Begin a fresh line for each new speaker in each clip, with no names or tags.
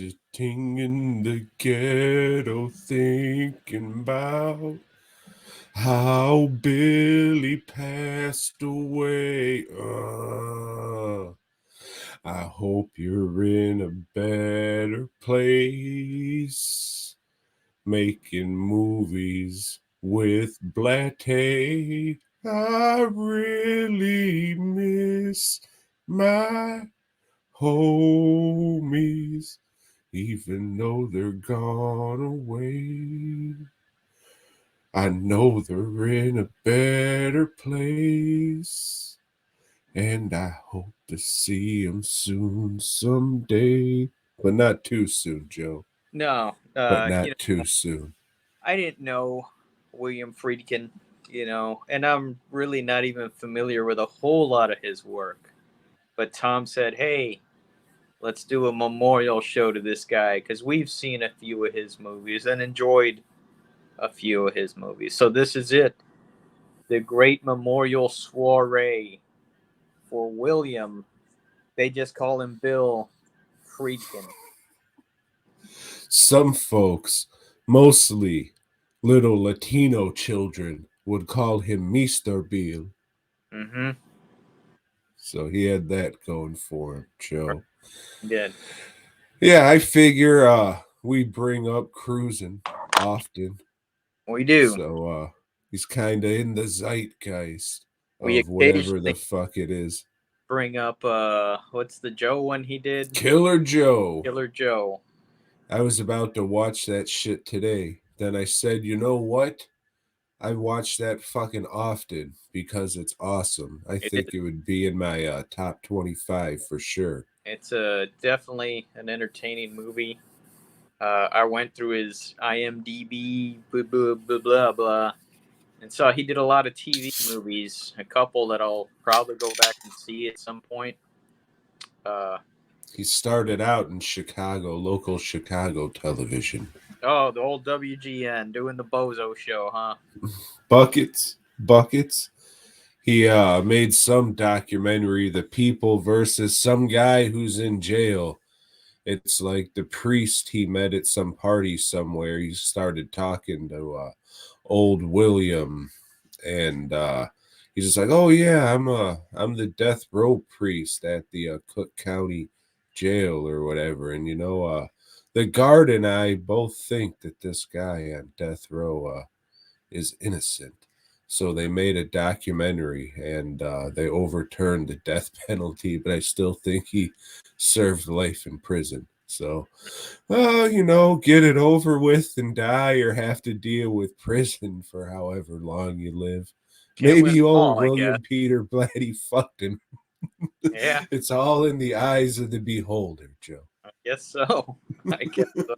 Sitting in the ghetto thinking about how Billy passed away. I hope you're in a better place, making movies with Blatty. I really miss my homies, even though they're gone away. I know they're in a better place, and I hope to see them soon someday. But not too soon, Joe.
No,
But not too soon.
I didn't know William Friedkin, and I'm really not even familiar with a whole lot of his work. But Tom said, "Hey, let's do a memorial show to this guy because we've seen a few of his movies and enjoyed a few of his movies. So this is it, the great memorial soiree for William. They just call him Bill Friedkin."
Some folks, mostly little Latino children, would call him Mr. Bill.
Mm-hmm.
So he had that going for him, Joe.
Did.
Yeah, I figure we bring up cruising often.
We do.
So he's kind of in the zeitgeist
We
of whatever the
occasionally
fuck it is.
bring up what's the Joe one he did?
Killer Joe.
Killer Joe.
I was about to watch that shit today. Then I said, you know what? I watch that fucking often because it's awesome. I
It
think
is.
it would be in my top 25 for sure.
It's definitely an entertaining movie. I went through his IMDb, blah, blah, blah, blah, blah, and saw he did a lot of TV movies, a couple that I'll probably go back and see at some point. Uh,
He started out in Chicago, local Chicago television.
oh, the old WGN doing the Bozo show, huh?
Buckets. He made some documentary, The People versus some guy who's in jail. It's like the priest he met at some party somewhere. He started talking to old William, and he's just like, "Oh yeah, I'm the death row priest at the Cook County Jail or whatever." And the guard and I both think that this guy on death row is innocent. So they made a documentary and they overturned the death penalty, but I still think he served life in prison. So, get it over with and die or have to deal with prison for however long you live.
Can't win
Maybe
them
old
all, I guess.
William Peter Blatty fucked him.
Yeah,
It's all in the eyes of the beholder, Joe.
I guess so. I guess so.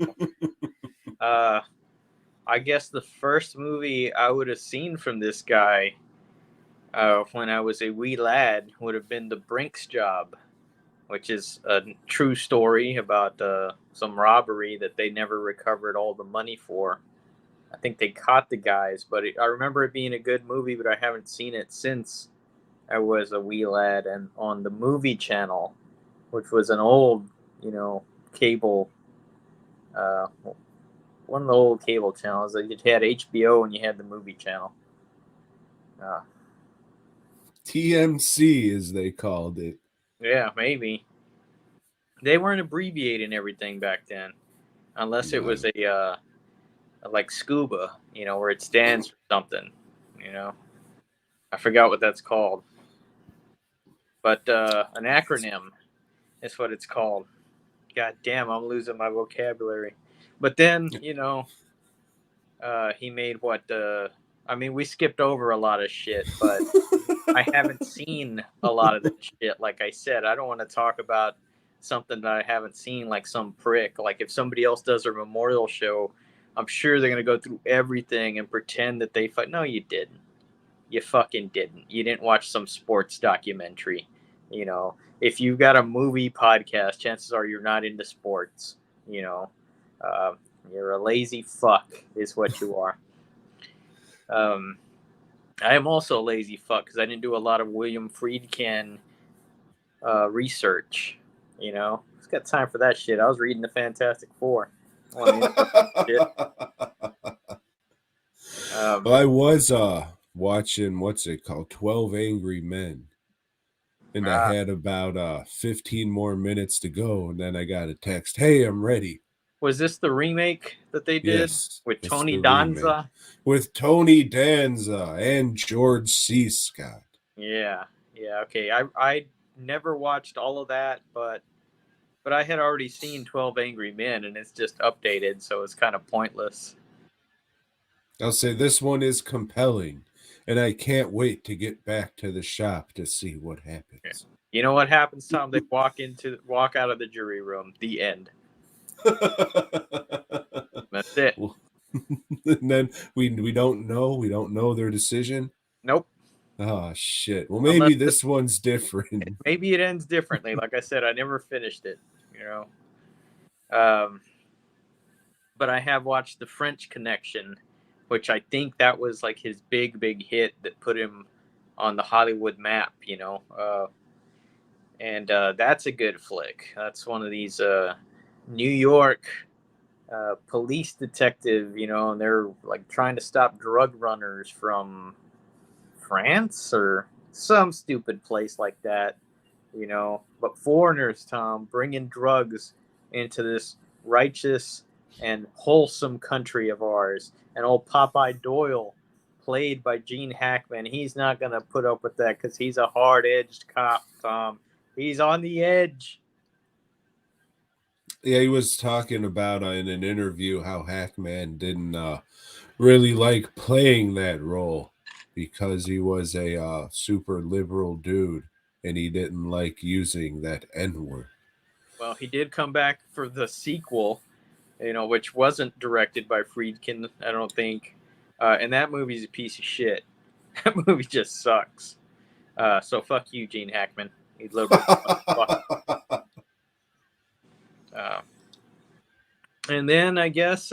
Uh, I guess the first movie I would have seen from this guy when I was a wee lad would have been The Brinks Job, which is a true story about some robbery that they never recovered all the money for. I think they caught the guys, but I remember it being a good movie, but I haven't seen it since I was a wee lad. And on the movie channel, which was an old, cable, uh, one of the old cable channels. Like, it had HBO and you had the movie channel. Uh,
TMC, as they called it.
yeah, maybe. They weren't abbreviating everything back then, unless it was
No.
a like scuba, where it stands for something. You know, I forgot what that's called, but an acronym is what it's called. God damn, I'm losing my vocabulary. But then, he made what? I mean, we skipped over a lot of shit, but I haven't seen a lot of that shit. Like I said, I don't want to talk about something that I haven't seen, like some prick. Like if somebody else does a memorial show, I'm sure they're gonna go through everything and pretend that they. No, you didn't. You fucking didn't. You didn't watch some sports documentary. If you've got a movie podcast, chances are you're not into sports. You know, uh, you're a lazy fuck, is what you are. Um, I am also a lazy fuck because I didn't do a lot of William Friedkin research. You know, who's got time for that shit? I was reading the Fantastic Four. I want to interrupt shit.
Well, I was watching what's it called? 12 Angry Men. And I
uh,
had about 15 more minutes to go, and then I got a text, "Hey, I'm ready."
was this the remake that they did
Yes,
with
it's
Tony
the remake
Danza?
with Tony Danza and George C. Scott.
Yeah, yeah. Okay, I never watched all of that, but I had already seen 12 Angry Men, and it's just updated, so it's kind of pointless.
I'll say this one is compelling, and I can't wait to get back to the shop to see what
Yeah.
happens.
You know what happens, Tom? They walk out of the jury room. The end. That's it.
Well, and then we don't know their decision.
Nope.
Oh shit. Well,
Unless
maybe this one's different.
maybe it ends differently. Like I said, I never finished it. You know. Um, but I have watched The French Connection, which I think that was like his big hit that put him on the Hollywood map. And that's a good flick. That's one of these New York police detective, and they're like trying to stop drug runners from France or some stupid place like that. But foreigners, Tom, bringing drugs into this righteous and wholesome country of ours. And old Popeye Doyle, played by Gene Hackman, he's not going to put up with that because he's a hard edged cop, Tom. He's on the edge.
Yeah, he was talking about in an interview how Hackman didn't really like playing that role because he was a super liberal dude and he didn't like using that N word.
Well, he did come back for the sequel, which wasn't directed by Friedkin, I don't think. And that movie's a piece of shit. That movie just sucks. So fuck you, Gene Hackman, you liberal motherfucker. Uh, and then I guess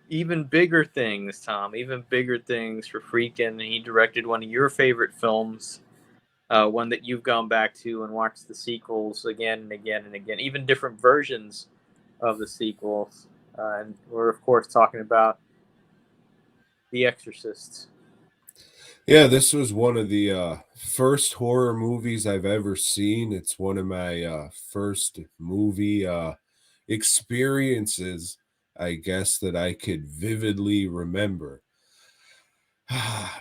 even bigger things, Tom. Even bigger things for Friedkin. He directed one of your favorite films, one that you've gone back to and watched the sequels again and again and again, even different versions of the sequels. And we're of course talking about The Exorcist.
Yeah, this was one of the first horror movies I've ever seen. It's one of my first movie experiences, I guess, that I could vividly remember.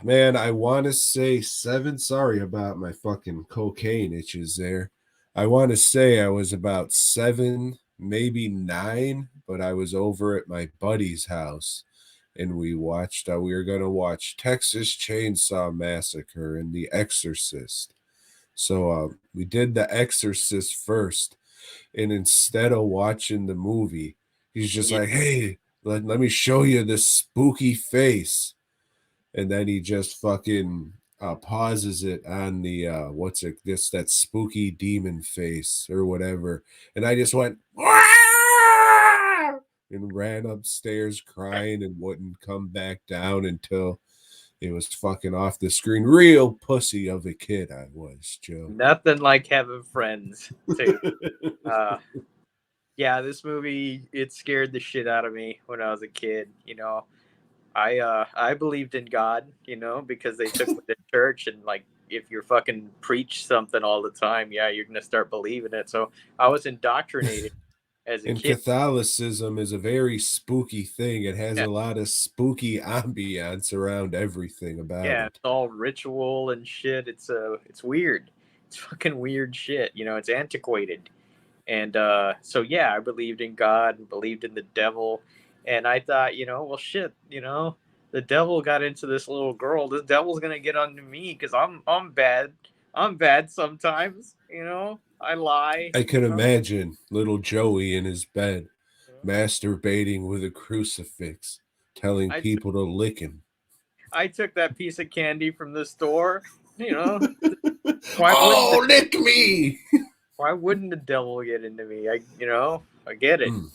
Man, I want to say seven. Sorry about my fucking cocaine itches there. I want to say I was about seven, maybe nine, but I was over at my buddy's house and we were going to watch Texas Chainsaw Massacre and The Exorcist. So we did The Exorcist first. And instead of watching the movie, he's just
Yeah,
like, hey, let me show you this spooky face, and then he just fucking pauses it on the what's it this that spooky demon face or whatever, and I just went "Wah!" and ran upstairs crying and wouldn't come back down until it was fucking off the screen. Real pussy of a kid I was, Joe.
nothing like having friends too. Uh, yeah, this movie it scared the shit out of me when I was a kid. I believed in God, because they took me to church and like if you're fucking preach something all the time, yeah, you're gonna start believing it. So I was indoctrinated as a
And
kid.
Catholicism is a very spooky thing. It has
Yeah,
a lot of spooky ambiance around everything about
yeah, it's
it.
all ritual and shit. It's weird. It's fucking weird shit. It's antiquated. And so yeah, I believed in God and believed in the devil. And I thought, well shit, the devil got into this little girl. This devil's gonna get onto me because I'm bad. I'm bad sometimes, I lie.
I can imagine little Joey in his bed, masturbating with a crucifix, telling
I took
people to lick him.
I took that piece of candy from the store. You know, why wouldn't the
Oh, lick me!
why wouldn't the devil get into me? I get it.
Mm.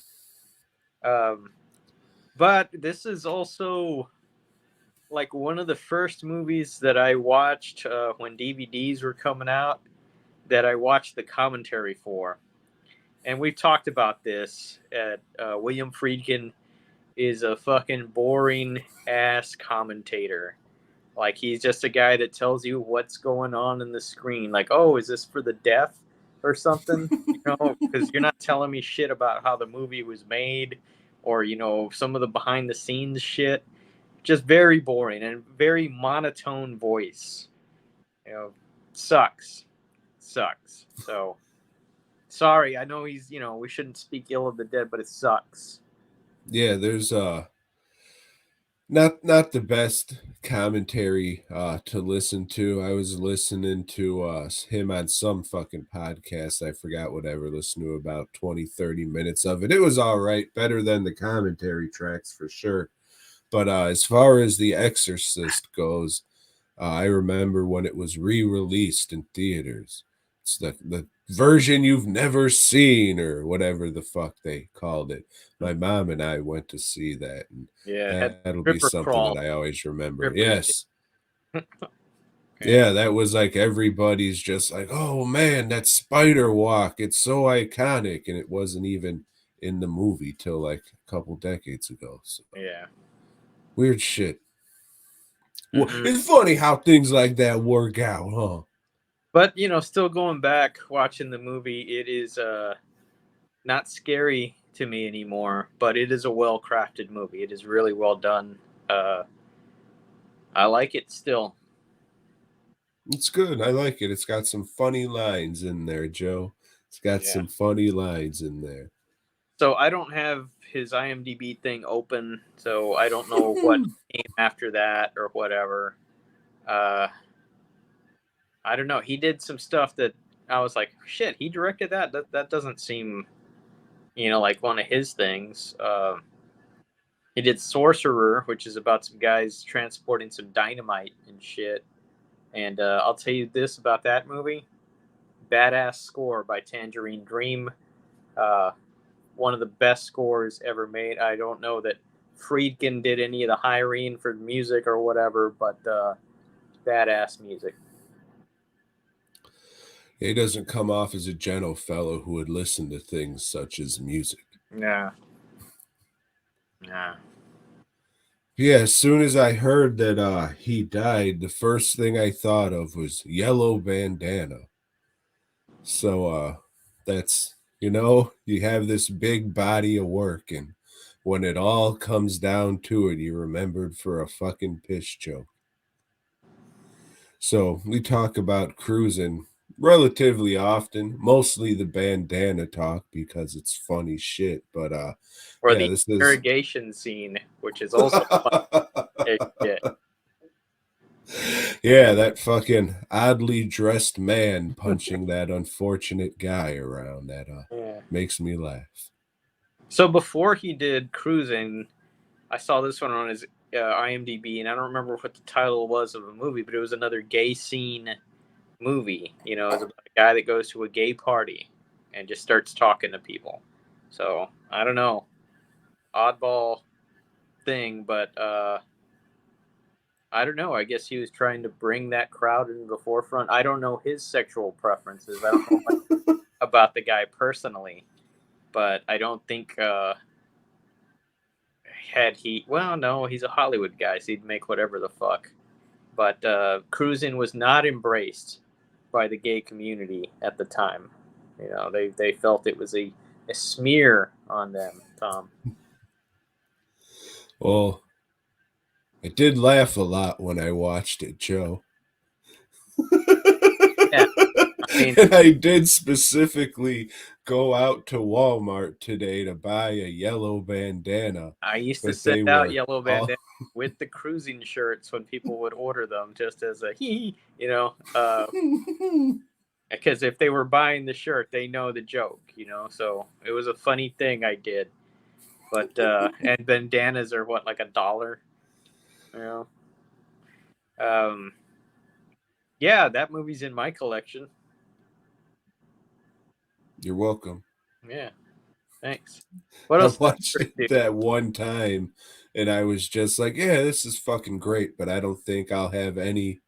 Um, but this is also like one of the first movies that I watched when DVDs were coming out that I watched the commentary for. and we've talked about this. William Friedkin is a fucking boring ass commentator. Like he's just a guy that tells you what's going on in the screen. Like, oh, is this for the deaf or something? You know, because you're not telling me shit about how the movie was made, or some of the behind the scenes shit. Just very boring and very monotone voice. You know, sucks, sucks. So sorry, I know we shouldn't speak ill of the dead, but it sucks.
Yeah, there's not the best commentary to listen to. I was listening to him on some fucking podcast. I forgot what I ever listened to, about 20-30 minutes of it. It was all right, better than the commentary tracks for sure. But as far as The Exorcist goes, I remember when it was re-released in theaters. It's the version you've never seen, or whatever the fuck they called it. My mom and I went to see that, and
Yeah, it had
that'll be
stripper
something
crawl
that I always remember.
strippers.
Yes.
Yeah,
Yeah, that was like everybody's just like, oh man, that spider walk. It's so iconic. And it wasn't even in the movie till like a couple decades ago. So
yeah.
weird shit. Well,
Hmm.
it's funny how things like that work out, huh?
But still going back watching the movie, it is not scary to me anymore. But it is a well crafted movie. It is really well done. Uh, I like it still.
It's good. I like it. It's got some funny lines in there, Joe. It's got
Yeah.
some funny lines in there.
So I don't have his IMDb thing open, so I don't know what came after that or whatever. Uh, I don't know. He did some stuff that I was like, shit, he directed that. That doesn't seem, like one of his things. He did Sorcerer, which is about some guys transporting some dynamite and shit. And I'll tell you this about that movie: badass score by Tangerine Dream. Uh, One of the best scores ever made. I don't know that Friedkin did any of the hiring for music or whatever, but badass music.
He doesn't come off as a gentle fellow who would listen to things such as music.
Yeah. Yeah.
Yeah, as soon as I heard that he died, the first thing I thought of was Yellow Bandana. So that's, you have this big body of work, and when it all comes down to it, you remembered for a fucking piss joke. So we talk about cruising relatively often, mostly the bandana talk because it's funny shit. But
Or
yeah,
the
this is
interrogation scene, which is also fun as shit.
yeah, that fucking oddly dressed man punching that unfortunate guy around, that
Yeah.
makes me laugh.
So before he did Cruising, I saw this one on his IMDb, and I don't remember what the title was of the movie, but it was another gay scene movie. It's about a guy that goes to a gay party and just starts talking to people. So I don't know, oddball thing, but I don't know. I guess he was trying to bring that crowd into the forefront. I don't know his sexual preferences. I don't know much about the guy personally, but I don't think had he. Well, no, he's a Hollywood guy, so he'd make whatever the fuck. But Cruising was not embraced by the gay community at the time. They felt it was a smear on them, Tom.
Well, I did laugh a lot when I watched it, Joe.
Yeah, I mean,
And I did specifically go out to Walmart today to buy a yellow bandana,
I used to
but
send
they
out
were
yellow
all
bandanas with the Cruising shirts when people would order them, just as a hee, because if they were buying the shirt, they know the joke, So it was a funny thing I did. But and bandanas are what, like $1, you know. Um, yeah, that movie's in my collection.
You're welcome.
Yeah, thanks. What
I
else does
watched
Rick
it
do?
that one time and I was just like, yeah, this is fucking great, but I don't think I'll have any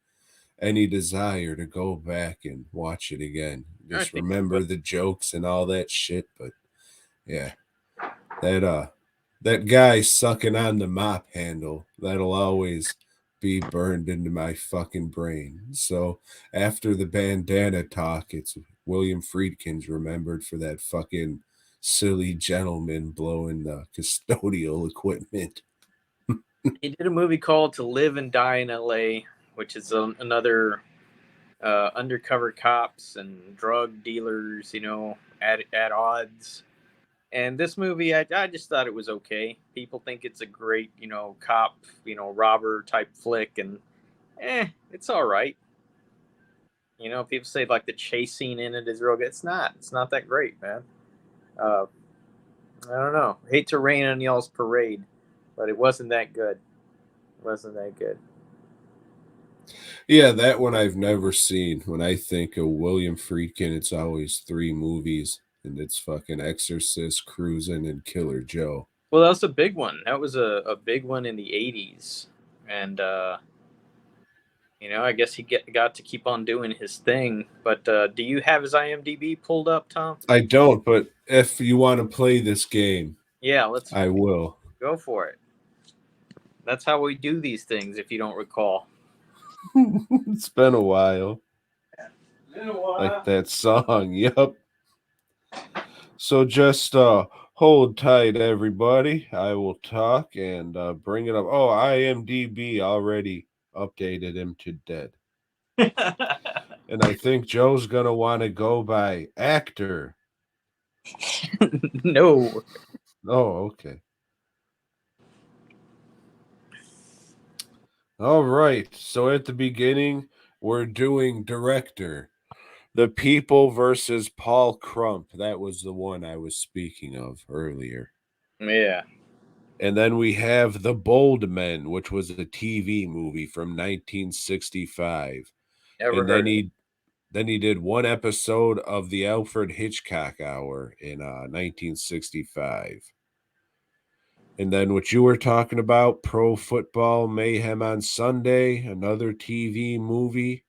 desire to go back and watch it again.
I
Just
think
remember the jokes and all that shit. But yeah, that that guy sucking on the mop handle, that'll always be burned into my fucking brain. So after the bandana talk, it's William Friedkin's remembered for that fucking silly gentleman blowing the custodial equipment.
he did a movie called To Live and Die in L.A., which is another undercover cops and drug dealers, at odds. And this movie, I just thought it was okay. People think it's a great, cop, robber type flick, and it's all right. People say like the chase scene in it is real good. It's not. It's not that great, man. Uh, I don't know. Hate to rain on y'all's parade, but it wasn't that good. It wasn't that good.
Yeah, that one I've never seen. When I think of William Friedkin, it's always three movies, and it's fucking Exorcist, Cruising, and Killer Joe.
Well, that was a big one. That was a big one in the '80s, and I guess he got to keep on doing his thing. But do you have his IMDb pulled up, Tom?
I don't, but if you want to play this game,
Yeah, let's
I will.
go for it. That's how we do these things, if you don't recall.
It's been a while.
Been a
Like
while.
that song. Yup. So just hold tight, everybody. I will talk and bring it up. Oh, IMDb already updated him to dead. And I think Joe's going to want to go by actor.
No.
Oh, okay. All right. So at the beginning, we're doing director. The People versus Paul Crump. That was the one I was speaking of earlier.
Yeah.
And then we have The Bold Men, which was a TV movie from 1965.
Never
And
heard of it.
then he did one episode of the Alfred Hitchcock Hour in 1965. And then what you were talking about, Pro Football Mayhem on Sunday, another TV movie.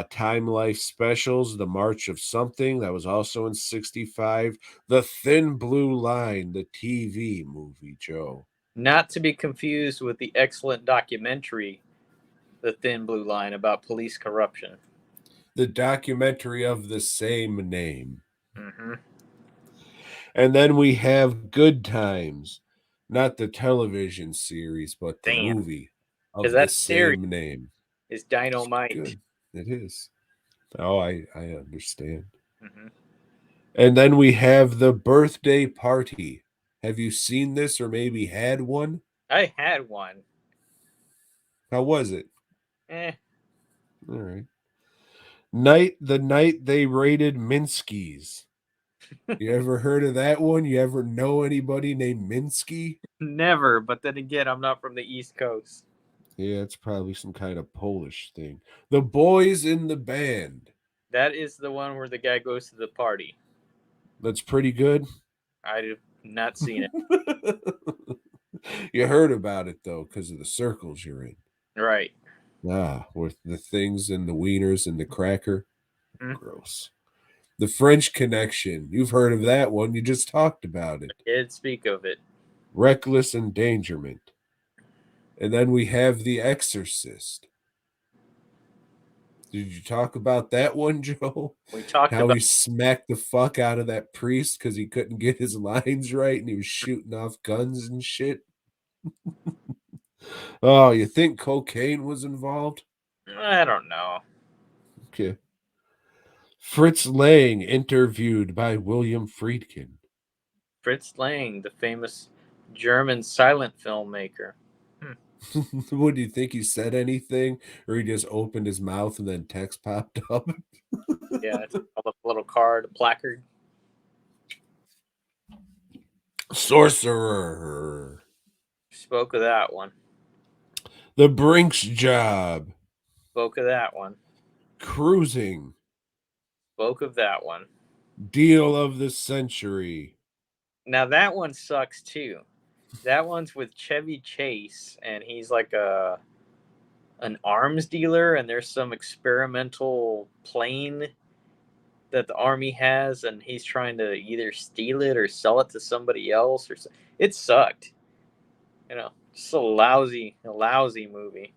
Time Life Specials, The March of Something, that was also in 65. The Thin Blue Line, the TV movie, Joe.
Not to be confused with the excellent documentary, The Thin Blue Line, about police corruption.
The documentary of the same name.
Mm-hmm.
And then we have Good Times, not the television series, but the
Damn.
movie
Because
of the
that series
same name.
is
It's
dynamite.
good. It is. Oh, I understand.
Mm-hmm.
And then we have The Birthday Party. Have you seen this or maybe had one?
I had one.
How was it?
Eh.
All right. The night they raided Minsky's. You ever heard of that one? You ever know anybody named Minsky?
Never. But then again, I'm not from the East Coast.
Yeah, it's probably some kind of Polish thing. The Boys in the Band.
That is the one where the guy goes to the party.
That's pretty good.
I've not seen it.
You heard about it though, because of the circles you're in.
Right.
Ah, with the things and the wieners and the cracker.
Mm-hmm.
Gross. The French Connection. You've heard of that one. You just talked about it.
Did speak of it.
Reckless Endangerment. And then we have The Exorcist. Did you talk about that one, Joe?
We talked
How
about
he smacked the fuck out of that priest because he couldn't get his lines right and he was shooting off guns and shit? Oh, you think cocaine was involved?
I don't know.
Okay. Fritz Lang interviewed by William Friedkin.
Fritz Lang, the famous German silent filmmaker.
What do you think? He said anything, or he just opened his mouth and then text popped up?
Yeah, it's a little card, a placard.
Sorcerer.
Spoke of that one.
The Brinks Job.
Spoke of that one.
Cruising.
Spoke of that one.
Deal of the Century.
Now that one sucks too. That one's with Chevy Chase, and he's like an arms dealer, and there's some experimental plane that the army has, and he's trying to either steal it or sell it to somebody else. It sucked. Just a lousy movie.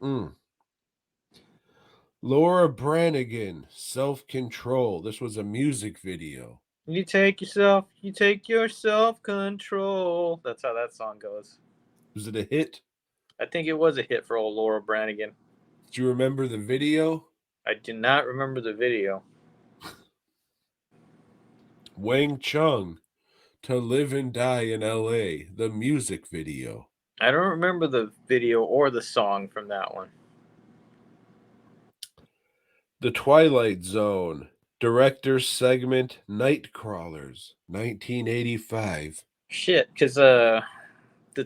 Mm. Laura Branigan, Self Control. This was a music video.
You take your self control. That's how that song goes.
Was it a hit?
I think it was a hit for old Laura Branigan.
Do you remember the video?
I do not remember the video.
Wang Chung, To Live and Die in LA, the music video.
I don't remember the video or the song from that one.
The Twilight Zone, director's segment, Nightcrawlers, 1985.
Shit, because the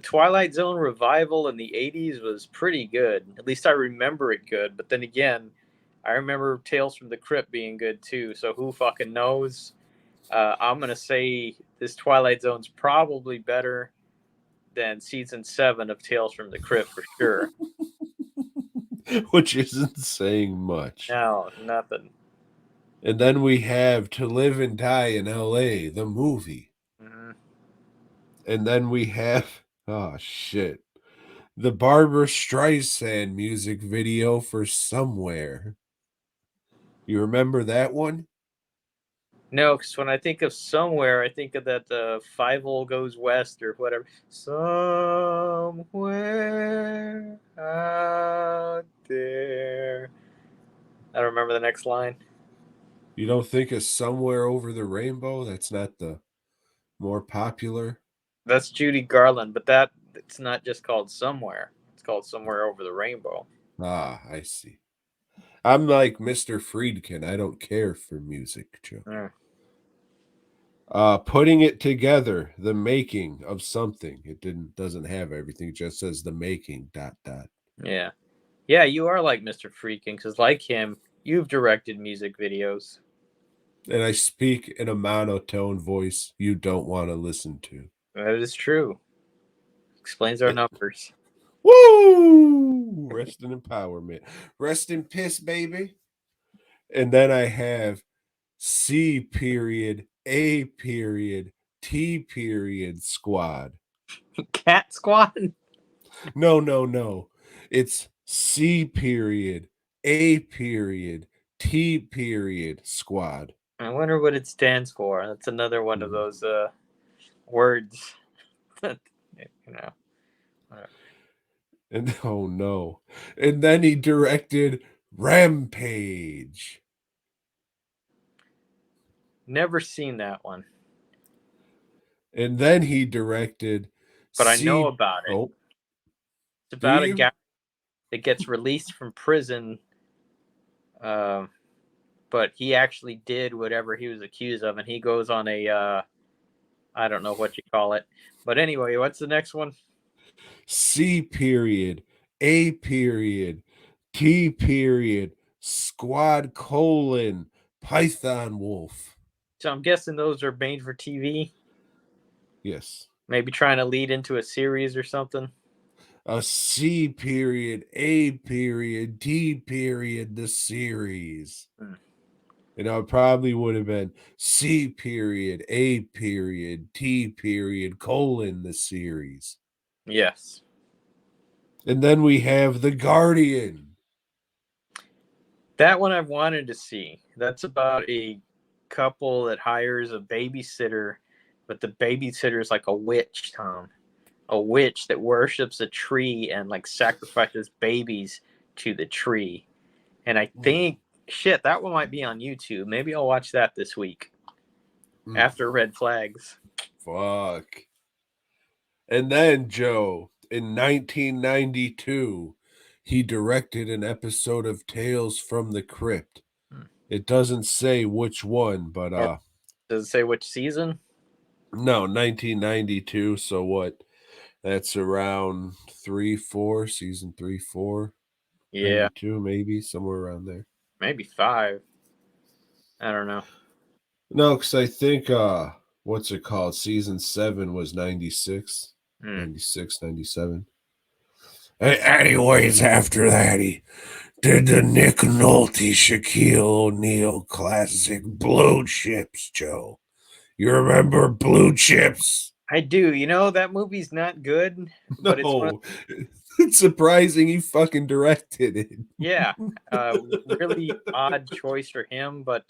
Twilight Zone revival in the 80s was pretty good. At least I remember it good. But then again, I remember Tales from the Crypt being good too. So who fucking knows? I'm going to say this Twilight Zone's probably better than season 7 of Tales from the Crypt for sure.
Which isn't saying much.
No, nothing.
And then we have To Live and Die in LA, the movie.
Mm-hmm.
And then we have, oh shit, the Barbra Streisand music video for Somewhere. You remember that one?
No, because when I think of Somewhere, I think of that 5 Goes West or whatever. Somewhere out there. I don't remember the next line.
You don't think of Somewhere Over the Rainbow? That's not the more popular?
That's Judy Garland, but it's not just called Somewhere. It's called Somewhere Over the Rainbow.
Ah, I see. I'm like Mr. Friedkin. I don't care for music, Joe.
Mm.
Putting it together, the making of something. It doesn't have everything. It just says the making, ...
Yeah. Yeah, you are like Mr. Friedkin, because like him, you've directed music videos.
And I speak in a monotone voice you don't want to listen to.
That is true. Explains our numbers.
Woo! Rest in empowerment. Rest in piss, baby. And then I have C period, A period, T period squad.
Cat Squad?
No. It's C period, A period, T period squad.
I wonder what it stands for. That's another one of those words that, you know.
And oh no. And then he directed Rampage.
Never seen that one.
And then he directed
But I know about it.
Oh,
it's about a guy that gets released from prison, but he actually did whatever he was accused of, and he goes on a I don't know what you call it. But anyway, what's the next one?
C period, A period, T period, squad : Python Wolf.
So I'm guessing those are made for TV.
Yes.
Maybe trying to lead into a series or something.
A C period, A period, T period, the series. It probably would have been C period, A period, T period, : the series.
Yes.
And then we have The Guardian.
That one I wanted to see. That's about a couple that hires a babysitter, but the babysitter is like a witch, Tom. A witch that worships a tree and like sacrifices babies to the tree. And I think, shit, that one might be on YouTube. Maybe I'll watch that this week after Red Flags.
Fuck. And then, Joe, in 1992, he directed an episode of Tales from the Crypt. It doesn't say which one, but
does it say which season?
No, 1992. So what? That's around 3-4, season 3-4.
Yeah,
92, maybe somewhere around there.
Maybe 5. I don't know.
No, because I think what's it called? Season 7 was 96. 96, 97. Anyways, after that, he directed the Nick Nolte, Shaquille O'Neal classic Blue Chips, Joe. You remember Blue Chips?
I do. You know, that movie's not good, but it's one of,
No. It's surprising he fucking directed it.
yeah, really odd choice for him, but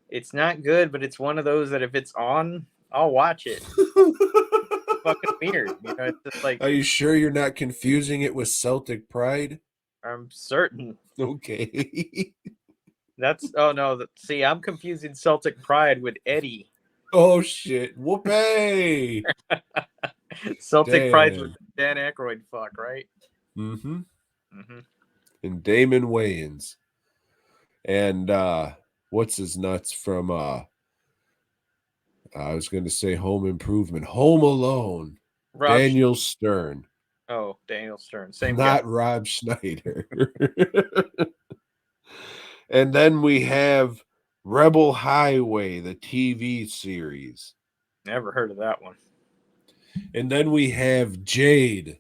it's not good, but it's one of those that if it's on, I'll watch it. Fucking weird. You know, it's just like
Are you sure you're not confusing it with Celtic Pride?
I'm certain
Okay.
that's oh no, see, I'm confusing Celtic Pride with Eddie.
Oh shit. Whoopee.
Celtic Pride's with
Damn.
Dan Aykroyd fuck, right?
Mm-hmm.
Mm-hmm.
And Damon Wayans. And what's his nuts from I was gonna say Home Improvement. Home Alone.
Rob
Daniel Stern.
Oh, Daniel Stern, same guy.
Not Rob Schneider. And then we have Rebel Highway, the TV series.
Never heard of that one.
And then we have Jade,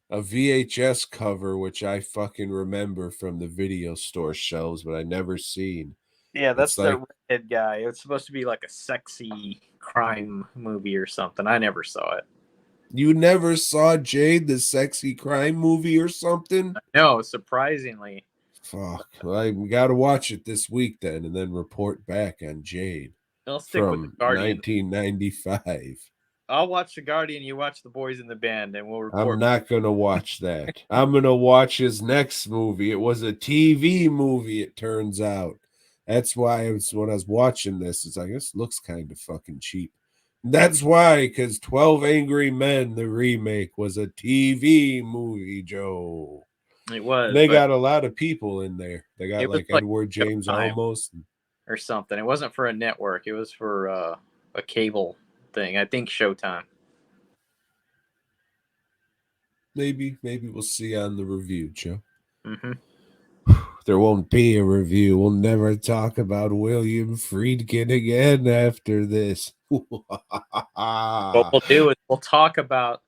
a VHS cover, which I fucking remember from the video store shelves, but I never seen.
Yeah,
It's
that's the
like,
redhead guy. It's supposed to be like a sexy crime movie or something. I never saw it.
you never saw Jade, the sexy crime movie or something?
No, surprisingly.
Fuck. Well, I gotta watch it this week then and then report back on Jade
I'll stick with the
from
Guardian.
1995.
I'll watch the Guardian. You watch the Boys in the Band, and we'll
I'm
report.
not gonna watch that. I'm gonna watch his next movie. It was a TV movie, it turns out. That's why when I was watching this, it's like this looks kind of fucking cheap. That's why, because 12 Angry Men, the remake, was a TV movie, Joe.
It
And
was,
they
but
got a lot of people in there. They got
it was
like
like
Edward James
Showtime
Olmos.
or something. It wasn't for a network. It was for a cable thing. I think Showtime.
Maybe we'll see on the review, Joe.
Mm-hmm.
There won't be a review. We'll never talk about William Friedkin again after this.
What we'll do is we'll talk about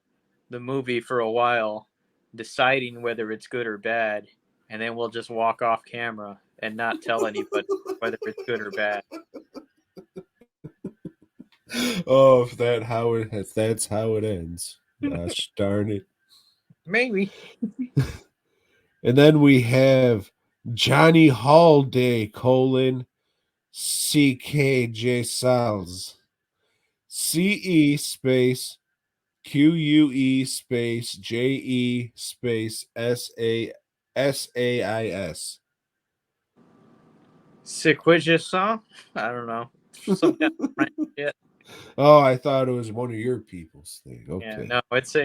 the movie for a while, deciding whether it's good or bad, and then we'll just walk off camera and not tell anybody whether it's good or bad.
Oh, if that's how it ends. Gosh darn it.
Maybe.
And then we have Johnny Hall Day CKJ Salz. CE space QUE space JE space SAIS.
Sequoia. I don't know. Some kind of French shit.
Oh, I thought it was one of your people's thing.
Yeah,
Okay.
no, it's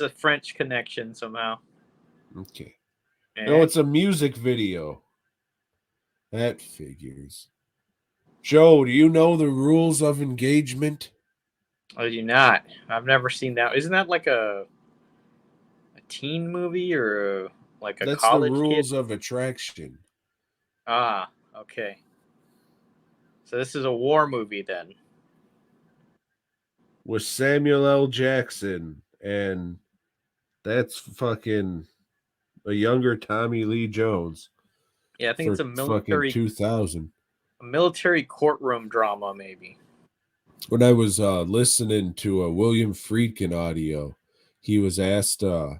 a French connection somehow.
Okay. No,
And
it's a music video. That figures. Joe, do you know the rules of engagement?
I do not. I've never seen that. Isn't that like a teen movie or like a
That's the
college kid?
rules of attraction.
Ah, okay. So this is a war movie then.
With Samuel L. Jackson, and that's fucking a younger Tommy Lee Jones
Yeah, I think it's
for fucking 2000.
a military courtroom drama, maybe.
When I was listening to a William Friedkin audio, he was asked a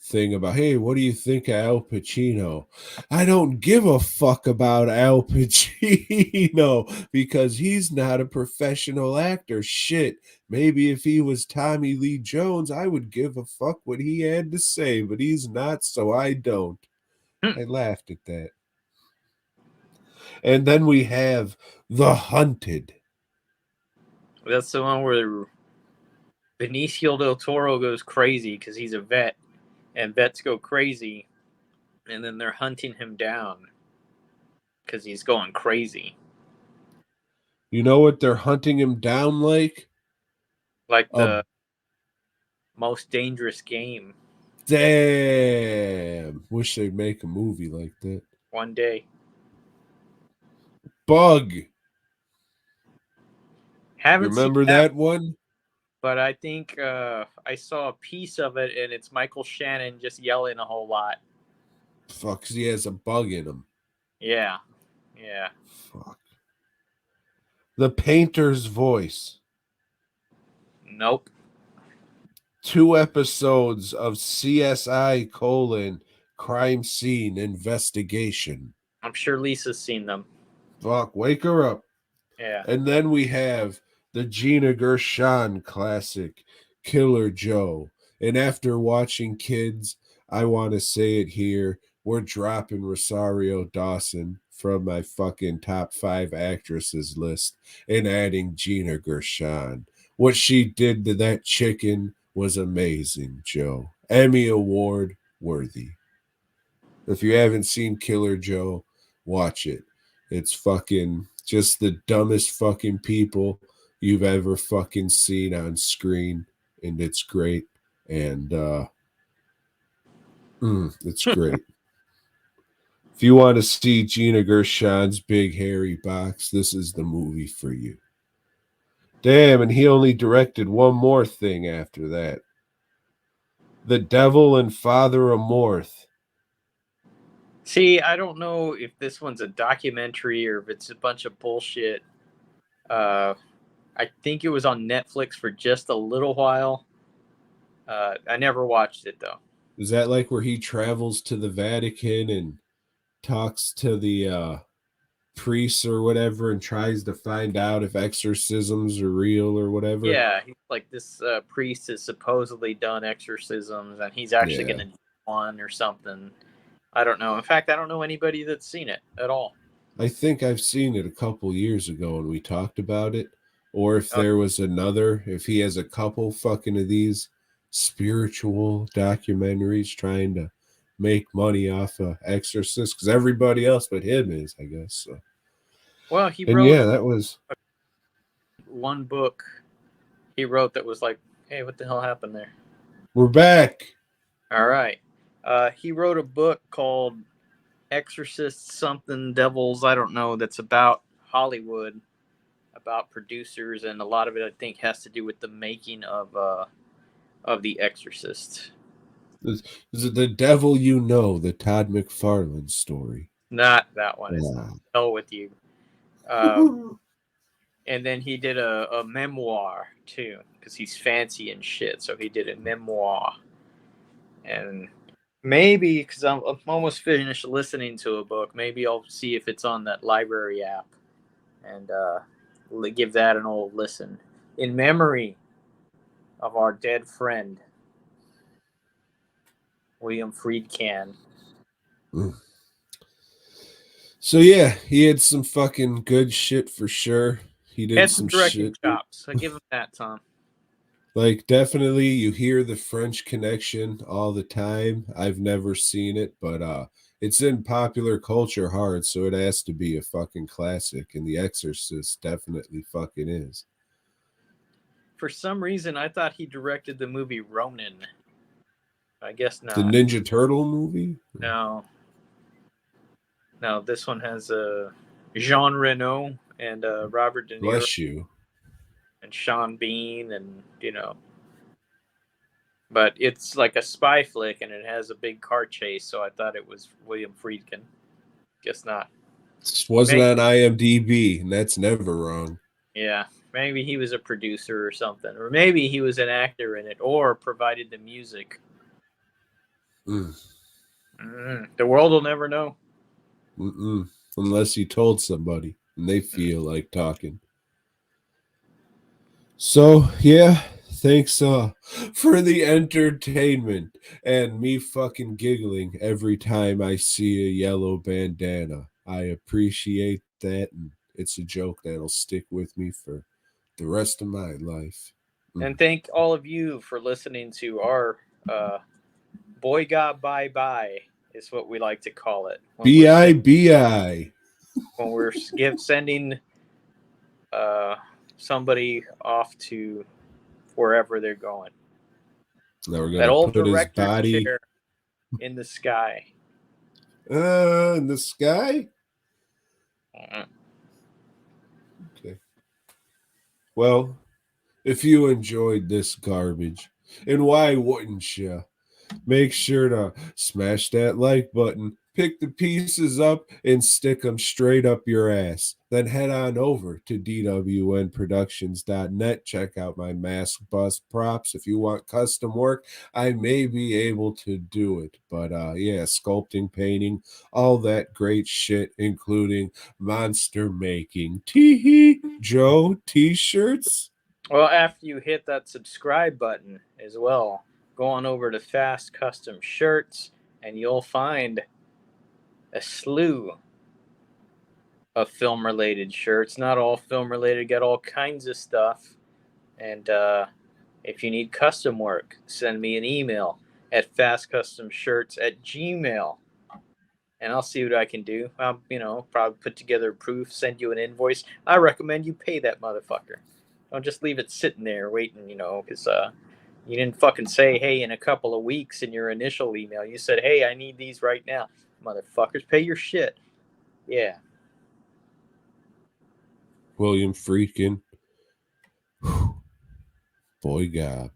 thing about, hey, what do you think of Al Pacino? I don't give a fuck about Al Pacino because he's not a professional actor. Shit, maybe if he was Tommy Lee Jones, I would give a fuck what he had to say, but he's not, so I don't.
Hmm.
I laughed at that. And then we have The Hunted.
That's the one where Benicio del Toro goes crazy because he's a vet, and vets go crazy, and then they're hunting him down because he's going crazy.
You know what they're hunting him down like?
Like
A
the most dangerous game
damn. Wish they'd make a movie like that.
one day.
Bug. You
Haven't seen
remember
that,
that one?
but I think I saw a piece of it, and it's Michael Shannon just yelling a whole lot.
Fuck, 'cause he has a bug in him.
Yeah. Yeah.
Fuck. The Painter's Voice.
Nope.
2 episodes of CSI colon crime scene investigation.
I'm sure Lisa's seen them.
Fuck, wake her up.
Yeah.
And then we have the Gina Gershon classic, Killer Joe. And after watching Kids, I want to say it here. We're dropping Rosario Dawson from my fucking top 5 actresses list and adding Gina Gershon. What she did to that chicken was amazing, Joe. Emmy Award worthy. If you haven't seen Killer Joe, watch it. It's fucking just the dumbest fucking people you've ever fucking seen on screen, and it's great. And it's great. If you want to see Gina Gershon's big hairy box, this is the movie for you. Damn, and he only directed one more thing after that. The Devil and Father Amorth.
See, I don't know if this one's a documentary or if it's a bunch of bullshit. I think it was on Netflix for just a little while. I never watched it though.
Is that like where he travels to the Vatican and talks to the priests or whatever and tries to find out if exorcisms are real or whatever?
Yeah, he's like this priest has supposedly done exorcisms, and he's actually
Yeah.
going to do one or something. I don't know. In fact, I don't know anybody that's seen it at all.
I think I've seen it a couple years ago when we talked about it. Or if
Oh,
there was another, if he has a couple fucking of these spiritual documentaries trying to make money off of Exorcist, because everybody else but him is, I guess. So.
well, he
And
wrote
yeah, that was.
one book. He wrote that was like, "Hey, what the hell happened there?"
We're back.
All right. He wrote a book called Exorcist something Devils. I don't know. That's about Hollywood, about producers, and a lot of it I think has to do with the making of The Exorcist.
Is it The Devil You Know, the Todd McFarlane story?
Not that one. It's
Yeah.
hell with you. And then he did a memoir too, because he's fancy and shit. So he did a memoir, and maybe because I'm almost finished listening to a book, maybe I'll see if it's on that library app and give that an old listen in memory of our dead friend William Friedkin.
So yeah, he had some fucking good shit for sure. He did
Had some
some
directing
shit.
chops. I give him that, Tom.
Like definitely you hear the French Connection all the time. I've never seen it, but it's in popular culture hard, so it has to be a fucking classic, and The Exorcist definitely fucking is.
For some reason, I thought he directed the movie Ronin. I guess
The
not.
Ninja Turtle movie?
No, no. This one has Jean Reno and Robert De Niro
Bless you.
and Sean Bean, and but it's like a spy flick, and it has a big car chase. So I thought it was William Friedkin. Guess not.
This wasn't
Maybe,
on IMDb, and that's never wrong.
yeah, maybe he was a producer or something, or maybe he was an actor in it, or provided the music.
Mm.
The world will never know.
Mm-mm. Unless you told somebody and they feel like talking. So yeah, thanks for the entertainment and me fucking giggling every time I see a yellow bandana. I appreciate that, and it's a joke that'll stick with me for the rest of my life.
And thank all of you for listening to our Boy Got Bye Bye is what we like to call it
BIBI.
when we're sending uh, somebody off to wherever they're going.
Now we're
That
gonna
old
put his
director's
body
chair in the sky.
in the sky.
Mm-mm.
Okay. Well, if you enjoyed this garbage, and why wouldn't you? Make sure to smash that like button, Pick the pieces up and stick them straight up your ass. Then head on over to dwnproductions.net. Check out my mask bust props. If you want custom work, I may be able to do it. But yeah, sculpting, painting, all that great shit, including monster making. Tee Joe t-shirts.
Well, after you hit that subscribe button as well, go on over to Fast Custom Shirts and you'll find a slew of film related shirts. Not all film related, got all kinds of stuff. And if you need custom work, send me an email at fastcustomshirts@gmail, and I'll see what I can do. I'll, probably put together a proof, send you an invoice. I recommend you pay that motherfucker. Don't just leave it sitting there waiting, because you didn't fucking say, hey, in a couple of weeks in your initial email. You said, hey, I need these right now. Motherfuckers, pay your shit. Yeah.
William Friedkin. Boy, God.